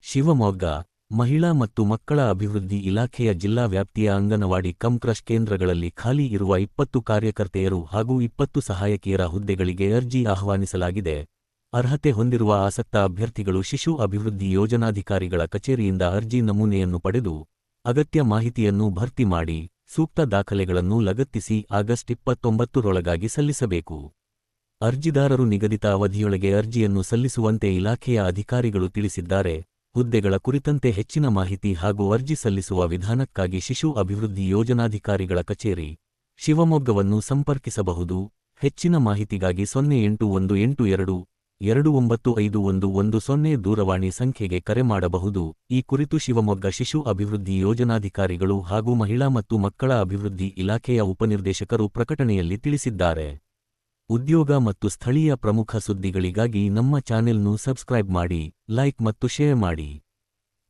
ಶಿವಮೊಗ್ಗ ಮಹಿಳಾ ಮತ್ತು ಮಕ್ಕಳ ಅಭಿವೃದ್ಧಿ ಇಲಾಖೆಯ ಜಿಲ್ಲಾ ವ್ಯಾಪ್ತಿಯ ಅಂಗನವಾಡಿ ಕ್ರಷ್ ಕೇಂದ್ರಗಳಲ್ಲಿ ಖಾಲಿ ಇರುವ 20 ಕಾರ್ಯಕರ್ತೆಯರು ಹಾಗೂ 20 ಸಹಾಯಕಿಯರ ಹುದ್ದೆಗಳಿಗೆ ಅರ್ಜಿ ಆಹ್ವಾನಿಸಲಾಗಿದೆ. ಅರ್ಹತೆ ಹೊಂದಿರುವ ಆಸಕ್ತ ಅಭ್ಯರ್ಥಿಗಳು ಶಿಶು ಅಭಿವೃದ್ಧಿ ಯೋಜನಾಧಿಕಾರಿಗಳ ಕಚೇರಿಯಿಂದ ಅರ್ಜಿ ನಮೂನೆಯನ್ನು ಪಡೆದು ಅಗತ್ಯ ಮಾಹಿತಿಯನ್ನು ಭರ್ತಿ ಮಾಡಿ ಸೂಕ್ತ ದಾಖಲೆಗಳನ್ನು ಲಗತ್ತಿಸಿ ಆಗಸ್ಟ್ 29ರೊಳಗಾಗಿ ಸಲ್ಲಿಸಬೇಕು. ಅರ್ಜಿದಾರರು ನಿಗದಿತ ಅವಧಿಯೊಳಗೆ ಅರ್ಜಿಯನ್ನು ಸಲ್ಲಿಸುವಂತೆ ಇಲಾಖೆಯ ಅಧಿಕಾರಿಗಳು ತಿಳಿಸಿದ್ದಾರೆ. ಹುದ್ದೆಗಳ ಕುರಿತಂತೆ ಹೆಚ್ಚಿನ ಮಾಹಿತಿ ಹಾಗೂ ಅರ್ಜಿ ಸಲ್ಲಿಸುವ ವಿಧಾನಕ್ಕಾಗಿ ಶಿಶು ಅಭಿವೃದ್ಧಿ ಯೋಜನಾಧಿಕಾರಿಗಳ ಕಚೇರಿ ಶಿವಮೊಗ್ಗವನ್ನು ಸಂಪರ್ಕಿಸಬಹುದು. ಹೆಚ್ಚಿನ ಮಾಹಿತಿಗಾಗಿ 081822951110 ದೂರವಾಣಿ ಸಂಖ್ಯೆಗೆ ಕರೆ ಮಾಡಬಹುದು. ಈ ಕುರಿತು ಶಿವಮೊಗ್ಗ ಶಿಶು ಅಭಿವೃದ್ಧಿ ಯೋಜನಾಧಿಕಾರಿಗಳು ಹಾಗೂ ಮಹಿಳಾ ಮತ್ತು ಮಕ್ಕಳ ಅಭಿವೃದ್ಧಿ ಇಲಾಖೆಯ ಉಪನಿರ್ದೇಶಕರು ಪ್ರಕಟಣೆಯಲ್ಲಿ ತಿಳಿಸಿದ್ದಾರೆ. ಉದ್ಯೋಗ ಮತ್ತು ಸ್ಥಳೀಯ ಪ್ರಮುಖ ಸುದ್ದಿಗಳಿಗಾಗಿ ನಮ್ಮ ಚಾನೆಲ್ను ಸಬ್ಸ್ಕ್ರೈಬ್ ಮಾಡಿ, ಲೈಕ್ ಮತ್ತು ಶೇರ್ ಮಾಡಿ.